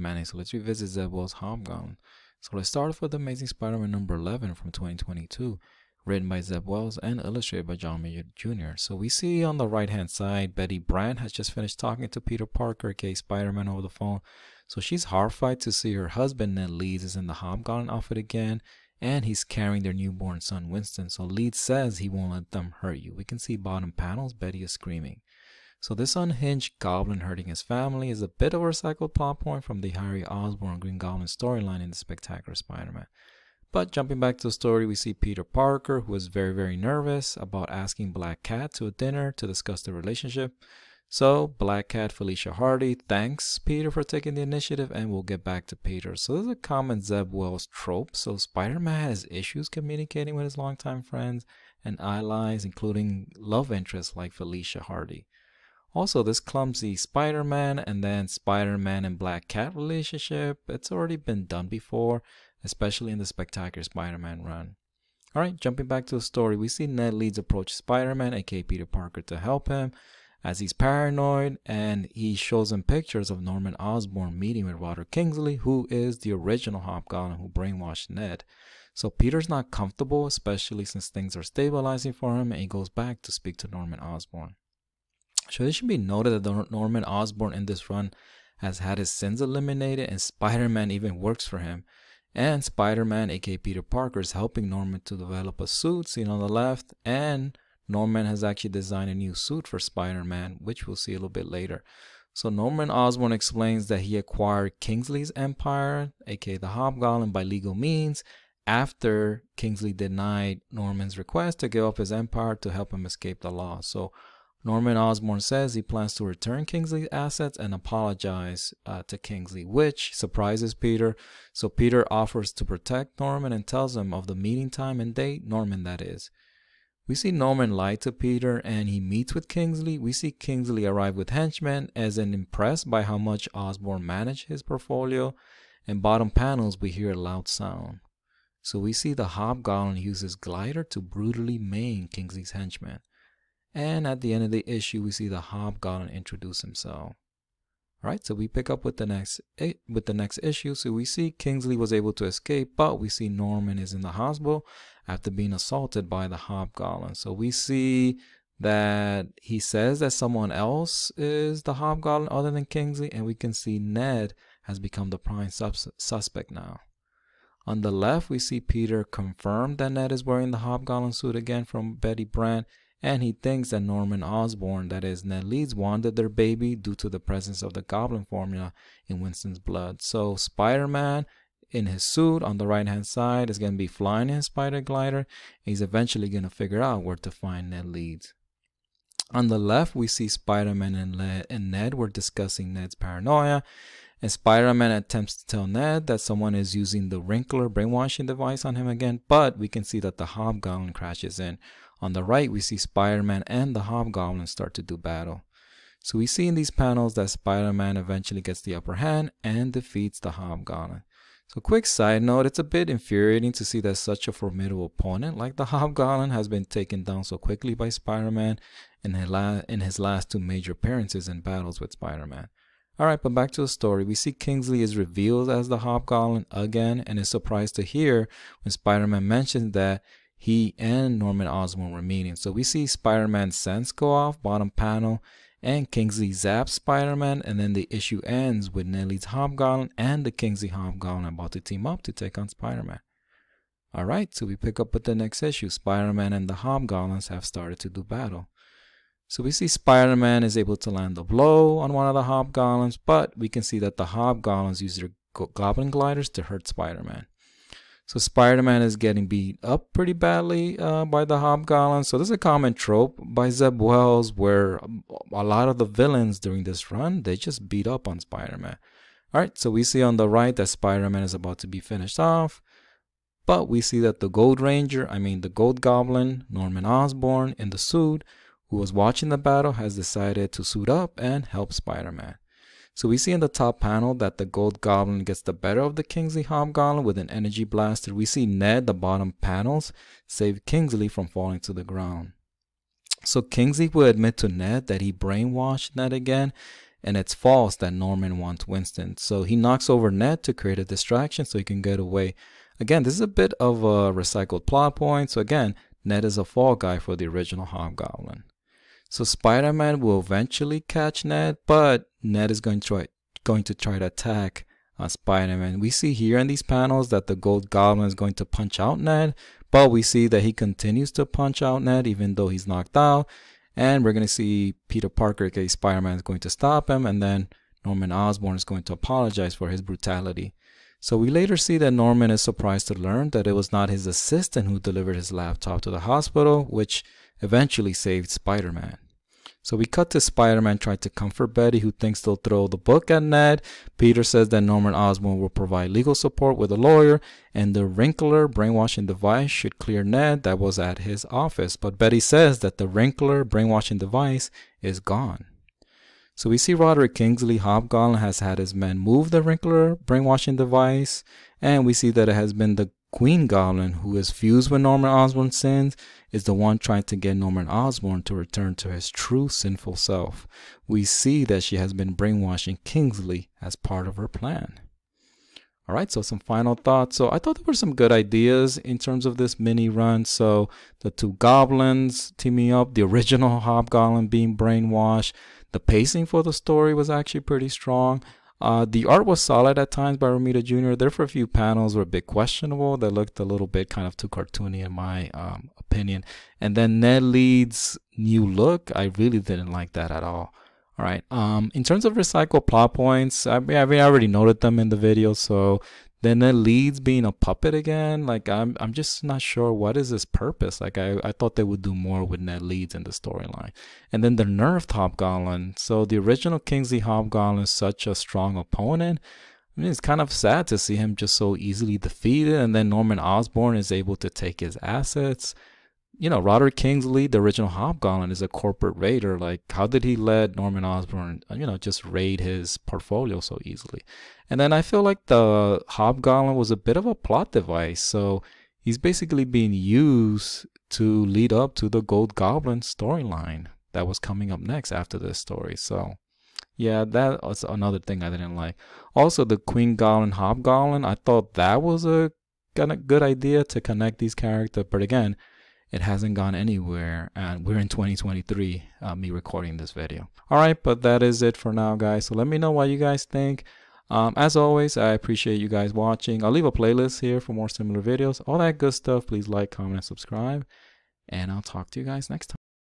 Manning. So let's revisit Zeb Wells' Hobgoblin. So let's start off with Amazing Spider-Man number 11 from 2022, written by Zeb Wells and illustrated by John Mayer Jr. So we see on the right-hand side, Betty Brant has just finished talking to Peter Parker, aka Spider-Man, over the phone. So she's horrified to see her husband, Ned Leeds, is in the Hobgoblin outfit again, and he's carrying their newborn son, Winston. So Leeds says he won't let them hurt you. We can see bottom panels, Betty is screaming. So this unhinged goblin hurting his family is a bit of a recycled plot point from the Harry Osborn Green Goblin storyline in the Spectacular Spider-Man. But jumping back to the story, we see Peter Parker, who is very nervous about asking Black Cat to a dinner to discuss the relationship. So Black Cat Felicia Hardy thanks Peter for taking the initiative and will get back to Peter. So this is a common Zeb Wells trope. So Spider-Man has issues communicating with his longtime friends and allies, including love interests like Felicia Hardy. Also, this clumsy Spider-Man and then Spider-Man and Black Cat relationship, it's already been done before, especially in the Spectacular Spider-Man run. Alright, jumping back to the story, we see Ned Leeds approach Spider-Man, aka Peter Parker, to help him as he's paranoid, and he shows him pictures of Norman Osborn meeting with Roderick Kingsley, who is the original Hobgoblin who brainwashed Ned. So Peter's not comfortable, especially since things are stabilizing for him, and he goes back to speak to Norman Osborn. So it should be noted that Norman Osborn in this run has had his sins eliminated, and Spider-Man even works for him. And Spider-Man, aka Peter Parker, is helping Norman to develop a suit seen on the left, and Norman has actually designed a new suit for Spider-Man, which we'll see a little bit later. So Norman Osborn explains that he acquired Kingsley's empire, aka the Hobgoblin, by legal means after Kingsley denied Norman's request to give up his empire to help him escape the law. So Norman Osborn says he plans to return Kingsley's assets and apologize to Kingsley, which surprises Peter. So Peter offers to protect Norman and tells him of the meeting time and date, Norman that is. We see Norman lie to Peter and he meets with Kingsley. We see Kingsley arrive with henchmen as in impressed by how much Osborn managed his portfolio. In bottom panels we hear a loud sound. So we see the Hobgoblin use his glider to brutally maim Kingsley's henchmen. And at the end of the issue, we see the Hobgoblin introduce himself. Alright, so we pick up with the next issue. So we see Kingsley was able to escape, but we see Norman is in the hospital after being assaulted by the Hobgoblin. So we see that he says that someone else is the Hobgoblin other than Kingsley, and we can see Ned has become the prime suspect now. On the left, we see Peter confirm that Ned is wearing the Hobgoblin suit again from Betty Brant, and he thinks that Norman Osborn, that is Ned Leeds, wanted their baby due to the presence of the Goblin formula in Winston's blood. So Spider-Man in his suit on the right hand side is going to be flying in his spider glider. He's eventually going to figure out where to find Ned Leeds. On the left, we see Spider-Man and Ned were discussing Ned's paranoia, and Spider-Man attempts to tell Ned that someone is using the Wrinkler brainwashing device on him again, but we can see that the Hobgoblin crashes in. On the right, we see Spider-Man and the Hobgoblin start to do battle. So we see in these panels that Spider-Man eventually gets the upper hand and defeats the Hobgoblin. So quick side note, it's a bit infuriating to see that such a formidable opponent like the Hobgoblin has been taken down so quickly by Spider-Man in his last two major appearances and battles with Spider-Man. Alright, but back to the story. We see Kingsley is revealed as the Hobgoblin again and is surprised to hear when Spider-Man mentions that he and Norman Osborn were meeting. So we see Spider-Man's sense go off, bottom panel, and Kingsley zaps Spider-Man, and then the issue ends with Ned Leeds' Hobgoblin and the Kingsley Hobgoblin about to team up to take on Spider-Man. Alright, so we pick up with the next issue. Spider-Man and the Hobgoblins have started to do battle. So we see Spider-Man is able to land a blow on one of the Hobgoblins, but we can see that the Hobgoblins use their Goblin gliders to hurt Spider-Man. So Spider-Man is getting beat up pretty badly by the Hobgoblin. So this is a common trope by Zeb Wells where a lot of the villains during this run, they just beat up on Spider-Man. Alright, so we see on the right that Spider-Man is about to be finished off. But we see that the Gold Goblin, Norman Osborn in the suit, who was watching the battle, has decided to suit up and help Spider-Man. So we see in the top panel that the Gold Goblin gets the better of the Kingsley Hobgoblin with an energy blaster. We see Ned, the bottom panels, save Kingsley from falling to the ground. So Kingsley will admit to Ned that he brainwashed Ned again, and it's false that Norman wants Winston. So he knocks over Ned to create a distraction so he can get away. Again, this is a bit of a recycled plot point. So again, Ned is a fall guy for the original Hobgoblin. So Spider-Man will eventually catch Ned, but Ned is going to try to attack Spider-Man. We see here in these panels that the Gold Goblin is going to punch out Ned, but we see that he continues to punch out Ned even though he's knocked out. And we're going to see Peter Parker, aka Spider-Man, is going to stop him, and then Norman Osborn is going to apologize for his brutality. So we later see that Norman is surprised to learn that it was not his assistant who delivered his laptop to the hospital, which eventually saved Spider-Man. So we cut to Spider-Man trying to comfort Betty, who thinks they'll throw the book at Ned. Peter says that Norman Osborn will provide legal support with a lawyer, and the Wrinkler brainwashing device should clear Ned that was at his office. But Betty says that the Wrinkler brainwashing device is gone. So we see Roderick Kingsley, Hobgoblin, has had his men move the Wrinkler brainwashing device, and we see that it has been the Queen Goblin, who is fused with Norman Osborn's sins, is the one trying to get Norman Osborn to return to his true sinful self. We see that she has been brainwashing Kingsley as part of her plan. Alright, so some final thoughts. So I thought there were some good ideas in terms of this mini run. So the two goblins teaming up, the original Hobgoblin being brainwashed. The pacing for the story was actually pretty strong. The art was solid at times by Romita Jr. There for a few panels were a bit questionable. They looked a little bit kind of too cartoony in my opinion. And then Ned Leeds' new look, I really didn't like that at all. All right. In terms of recycled plot points, I already noted them in the video. So then Ned Leeds being a puppet again, like I'm just not sure what is his purpose. Like I thought they would do more with Ned Leeds in the storyline. And then the nerfed Hobgoblin. So the original Kingsley Hobgoblin is such a strong opponent. I mean, it's kind of sad to see him just so easily defeated. And then Norman Osborn is able to take his assets. You know, Roderick Kingsley, the original Hobgoblin, is a corporate raider. Like, how did he let Norman Osborn, just raid his portfolio so easily? And then I feel like the Hobgoblin was a bit of a plot device. So he's basically being used to lead up to the Gold Goblin storyline that was coming up next after this story. So yeah, that was another thing I didn't like. Also, the Queen Goblin Hobgoblin, I thought that was a kind of good idea to connect these characters. But again, it hasn't gone anywhere, and we're in 2023, me recording this video. All right, but that is it for now, guys. So let me know what you guys think. As always, I appreciate you guys watching. I'll leave a playlist here for more similar videos. All that good stuff. Please like, comment, and subscribe. And I'll talk to you guys next time.